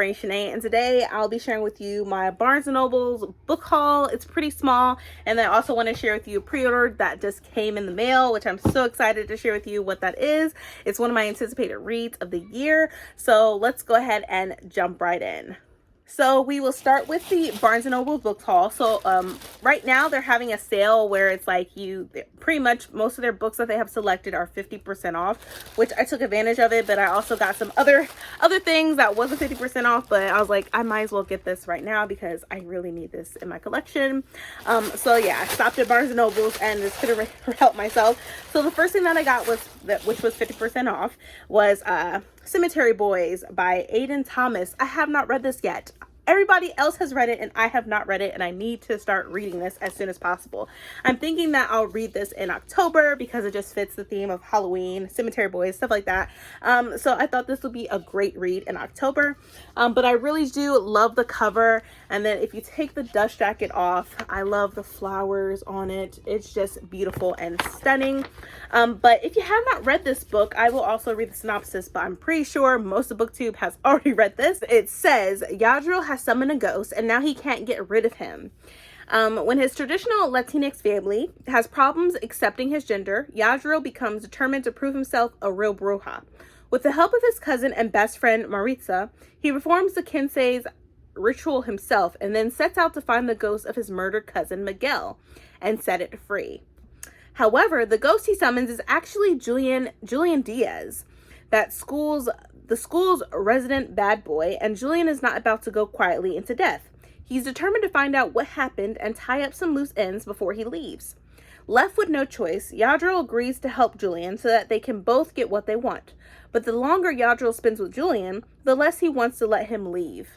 Marie Shanae, and today I'll be sharing with you my Barnes & Noble's book haul. It's pretty small, and I also want to share with you a pre-order that just came in the mail, which I'm so excited to share with you what that is. It's one of my anticipated reads of the year, so let's go ahead and jump right in. So we will start with the Barnes & Noble book haul. So right now they're having a sale where it's like pretty much most of their books that they have selected are 50% off, which I took advantage of it, but I also got some other things that wasn't 50% off, but I was like, I might as well get this right now because I really need this in my collection. So yeah, I stopped at Barnes & Noble's and just couldn't help myself. So the first thing that I got which was 50% off, was Cemetery Boys by Aiden Thomas. I have not read this yet. Everybody else has read it and I have not read it, and I need to start reading this as soon as possible. I'm thinking that I'll read this in October because it just fits the theme of Halloween, Cemetery Boys, stuff like that. So I thought this would be a great read in October. But I really do love the cover, and then if you take the dust jacket off, I love the flowers on it. It's just beautiful and stunning. But if you have not read this book, I will also read the synopsis, but I'm pretty sure most of BookTube has already read this. It says, Yadril has summoned a ghost and now he can't get rid of him. When his traditional Latinx family has problems accepting his gender, Yadril becomes determined to prove himself a real bruja. With the help of his cousin and best friend Maritza, he performs the Quince's ritual himself and then sets out to find the ghost of his murdered cousin Miguel and set it free. However, the ghost he summons is actually Julian Diaz, the school's resident bad boy, and Julian is not about to go quietly into death. He's determined to find out what happened and tie up some loose ends before he leaves. Left with no choice, Yadril agrees to help Julian so that they can both get what they want. But the longer Yadril spends with Julian, the less he wants to let him leave.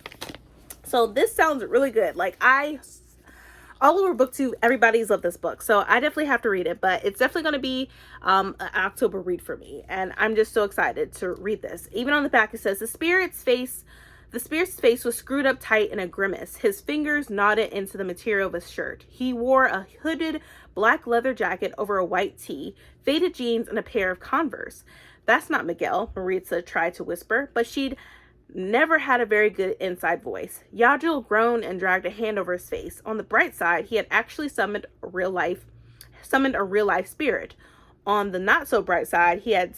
So this sounds really good. All over BookTube, everybody's loved this book, so I definitely have to read it, but it's definitely going to be an October read for me, and I'm just so excited to read this. Even on the back it says, the spirit's face was screwed up tight in a grimace. His fingers knotted into the material of his shirt. He wore a hooded black leather jacket over a white tee, faded jeans, and a pair of Converse. That's not Miguel, Maritza tried to whisper, but she'd never had a very good inside voice. Yadril groaned and dragged a hand over his face. On the bright side, he had actually summoned a real life spirit. On the not so bright side, he had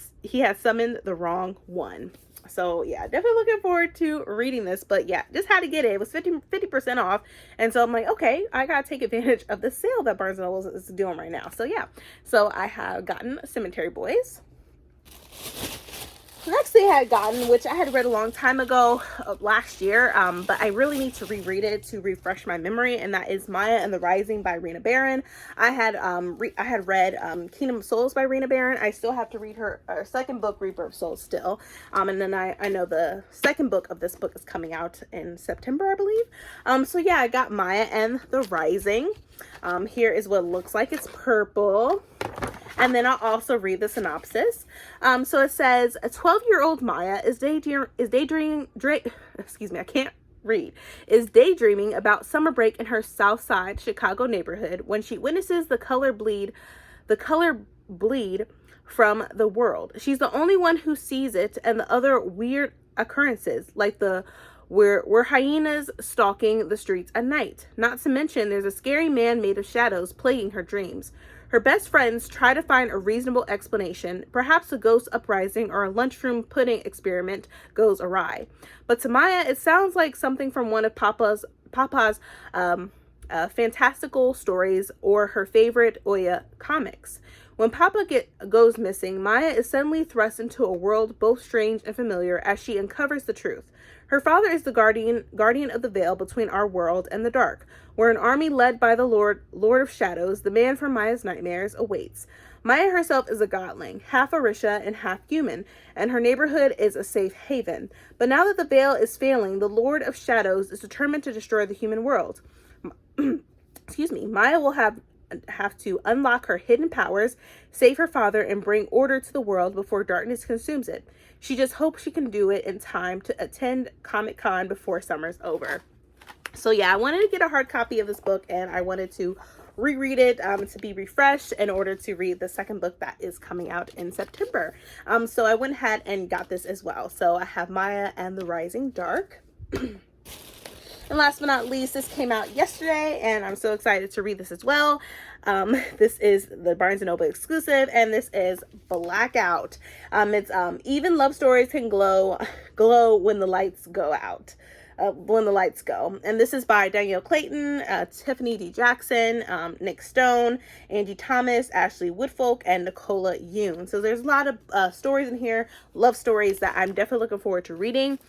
summoned the wrong one. So yeah, definitely looking forward to reading this, but yeah, just had to get it. It was 50% off, and so I'm like, okay, I gotta take advantage of the sale that Barnes & Noble is doing right now. So yeah, so I have gotten Cemetery Boys. The next thing I had gotten, which I had read a long time ago, last year, but I really need to reread it to refresh my memory, and that is Maya and the Rising by Rena Barron. I had read Kingdom of Souls by Rena Barron. I still have to read her second book, Rebirth of Souls, still. And then I know the second book of this book is coming out in September, I believe. So yeah, I got Maya and the Rising. Here is what it looks like. It's purple. And then I'll also read the synopsis. So it says, a 12-year-old Maya is daydreaming about summer break in her South Side Chicago neighborhood when she witnesses the color bleed from the world. She's the only one who sees it, and the other weird occurrences like were hyenas stalking the streets at night. Not to mention there's a scary man made of shadows plaguing her dreams. Her best friends try to find a reasonable explanation. Perhaps a ghost uprising or a lunchroom pudding experiment goes awry. But to Maya, it sounds like something from one of Papa's fantastical stories or her favorite Oya comics. When Papa goes missing, Maya is suddenly thrust into a world both strange and familiar as she uncovers the truth. Her father is the guardian of the veil between our world and the dark, where an army led by the Lord of Shadows, the man from Maya's nightmares, awaits. Maya herself is a godling, half Orisha and half human, and her neighborhood is a safe haven. But now that the veil is failing, the Lord of Shadows is determined to destroy the human world. Maya will have to unlock her hidden powers, save her father, and bring order to the world before darkness consumes it. She just hopes she can do it in time to attend Comic-Con before summer's over. So yeah, I wanted to get a hard copy of this book, and I wanted to reread it to be refreshed in order to read the second book that is coming out in September. So I went ahead and got this as well. So I have Maya and the Rising Dark. And last but not least, this came out yesterday, and I'm so excited to read this as well. This is the Barnes & Noble exclusive, and this is Blackout. It's even love stories can glow when the lights go out. When the lights go. And this is by Danielle Clayton, Tiffany D. Jackson, Nick Stone, Angie Thomas, Ashley Woodfolk, and Nicola Yoon. So there's a lot of stories in here, love stories that I'm definitely looking forward to reading.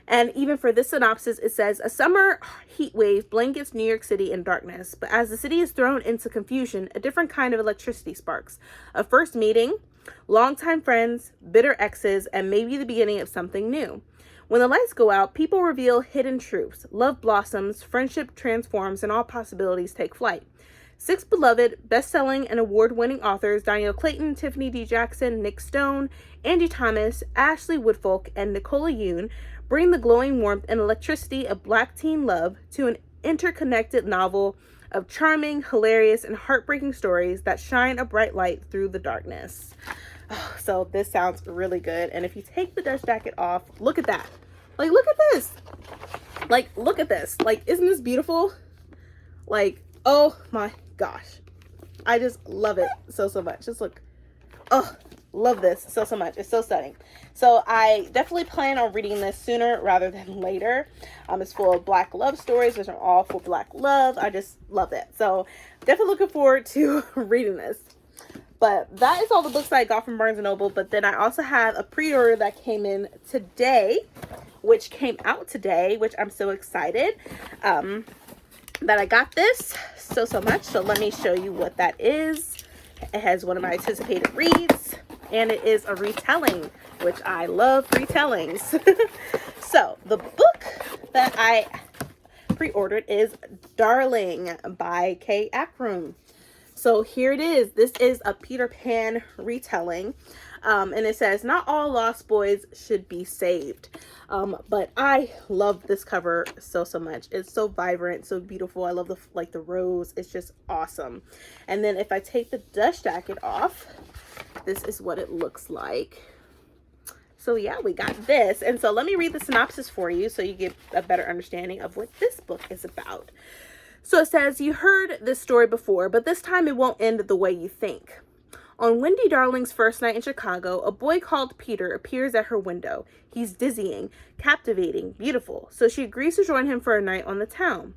And even for this synopsis, it says, a summer heat wave blankets New York City in darkness, but as the city is thrown into confusion, a different kind of electricity sparks. A first meeting, longtime friends, bitter exes, and maybe the beginning of something new. When the lights go out, people reveal hidden truths. Love blossoms, friendship transforms, and all possibilities take flight. 6 beloved, best-selling, and award-winning authors, Danielle Clayton, Tiffany D. Jackson, Nick Stone, Angie Thomas, Ashley Woodfolk, and Nicola Yoon, bring the glowing warmth and electricity of Black teen love to an interconnected novel of charming, hilarious, and heartbreaking stories that shine a bright light through the darkness. Oh, so this sounds really good. And if you take the dust jacket off, look at that. Like, look at this. Like, look at this. Like, isn't this beautiful? Like, oh my gosh. I just love it so much. Just look. Oh, love this so much. It's so stunning. So I definitely plan on reading this sooner rather than later. It's full of Black love stories. These are all for Black love. I just love it. So definitely looking forward to reading this. But that is all the books that I got from Barnes & Noble. But then I also have a pre-order that came in today, which came out today, which I'm so excited that I got this so much. So let me show you what that is. It has one of my anticipated reads, and it is a retelling, which I love retellings. So the book that I pre-ordered is Darling by Kay Ackrum. So here it is. This is a Peter Pan retelling. And it says, not all lost boys should be saved. But I love this cover so much. It's so vibrant, so beautiful. I love the rose. It's just awesome. And then if I take the dust jacket off, this is what it looks like. So yeah, we got this. And so let me read the synopsis for you so you get a better understanding of what this book is about. So it says, you heard this story before, but this time it won't end the way you think. On Wendy Darling's first night in Chicago, a boy called Peter appears at her window. He's dizzying, captivating, beautiful, so she agrees to join him for a night on the town.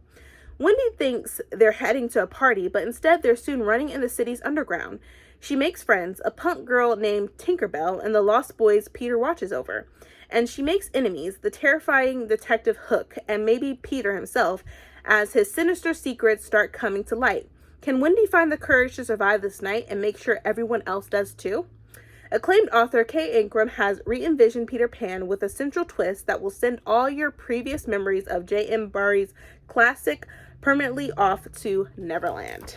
Wendy thinks they're heading to a party, but instead they're soon running in the city's underground. She makes friends, a punk girl named Tinkerbell and the lost boys Peter watches over. And she makes enemies, the terrifying Detective Hook and maybe Peter himself, as his sinister secrets start coming to light. Can Wendy find the courage to survive this night and make sure everyone else does too? Acclaimed author Kay Ackrum has re-envisioned Peter Pan with a central twist that will send all your previous memories of J.M. Barrie's classic permanently off to Neverland.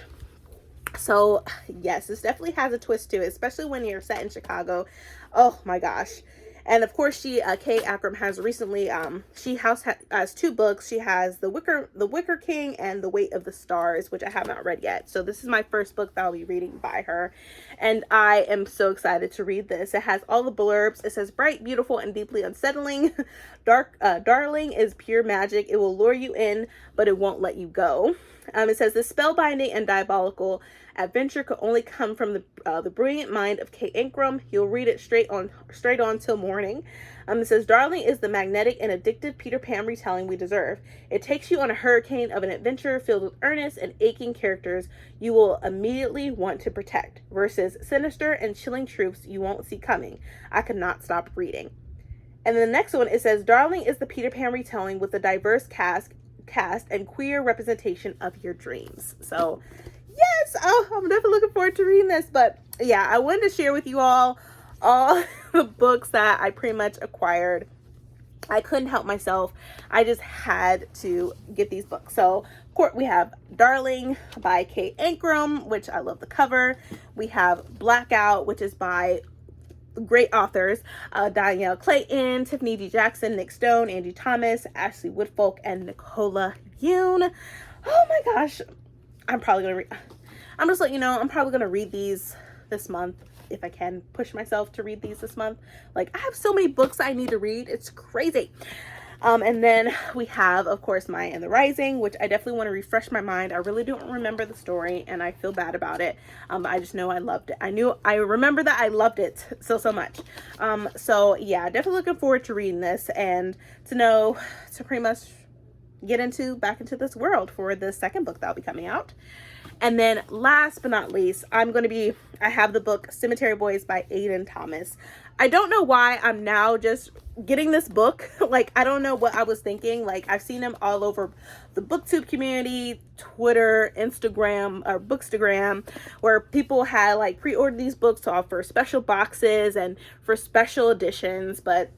So yes, this definitely has a twist to it, especially when you're set in Chicago. Oh my gosh. And of course, Kay Ackrum has recently, she has 2 books. She has The Wicker King and The Weight of the Stars, which I have not read yet. So this is my first book that I'll be reading by her. And I am so excited to read this. It has all the blurbs. It says, bright, beautiful, and deeply unsettling. Darling is pure magic. It will lure you in, but it won't let you go. It says, the spellbinding and diabolical adventure could only come from the brilliant mind of Kay Ackrum. You'll read it straight on till morning. It says, Darling is the magnetic and addictive Peter Pan retelling we deserve. It takes you on a hurricane of an adventure filled with earnest and aching characters you will immediately want to protect, versus sinister and chilling truths you won't see coming. I could not stop reading. And then the next one, it says, Darling is the Peter Pan retelling with a diverse cast and queer representation of your dreams. So yes, I'm definitely looking forward to reading this. But yeah, I wanted to share with you all the books that I pretty much acquired. I couldn't help myself. I just had to get these books. So of course we have Darling by Kay Ackrum, which I love the cover. We have Blackout, which is by great authors, Danielle Clayton, Tiffany D. Jackson, Nick Stone, Angie Thomas, Ashley Woodfolk, and Nicola Yoon. Oh my gosh. I'm just letting you know, I'm probably going to read these this month if I can push myself to read these this month. Like, I have so many books I need to read. It's crazy. And then we have, of course, Maya and the Rising, which I definitely want to refresh my mind. I really don't remember the story, and I feel bad about it. But I just know I loved it. I remember that I loved it so much. So yeah, definitely looking forward to reading this and to pretty much get back into this world for the second book that'll be coming out. And then last but not least, I have the book Cemetery Boys by Aiden Thomas. I don't know why I'm now just getting this book. Like, I don't know what I was thinking. Like, I've seen him all over the booktube community, Twitter, Instagram, or Bookstagram, where people had like pre-ordered these books to offer special boxes and for special editions. But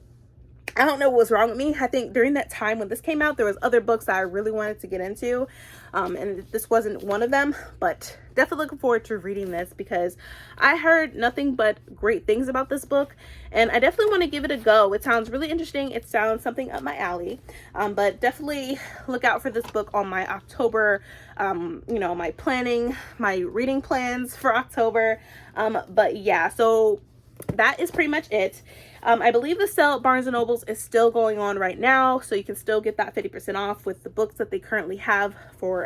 I don't know what was wrong with me. I think during that time when this came out, there was other books that I really wanted to get into. And this wasn't one of them, but definitely looking forward to reading this because I heard nothing but great things about this book, and I definitely want to give it a go. It sounds really interesting. It sounds something up my alley, but definitely look out for this book on my October, my reading plans for October. But yeah, so that is pretty much it. I believe the sale at Barnes & Nobles is still going on right now, so you can still get that 50% off with the books that they currently have for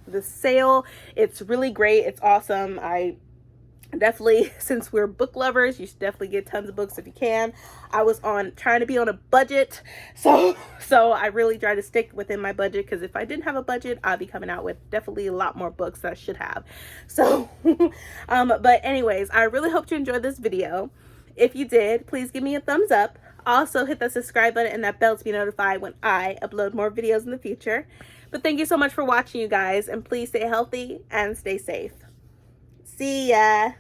the sale. It's really great. It's awesome. I definitely, since we're book lovers, you should definitely get tons of books if you can. I was trying to be on a budget, so I really try to stick within my budget, because if I didn't have a budget, I'd be coming out with definitely a lot more books that I should have. So but anyways, I really hope you enjoyed this video. If you did, please give me a thumbs up. Also hit that subscribe button and that bell to be notified when I upload more videos in the future. But thank you so much for watching, you guys, and please stay healthy and stay safe. See ya.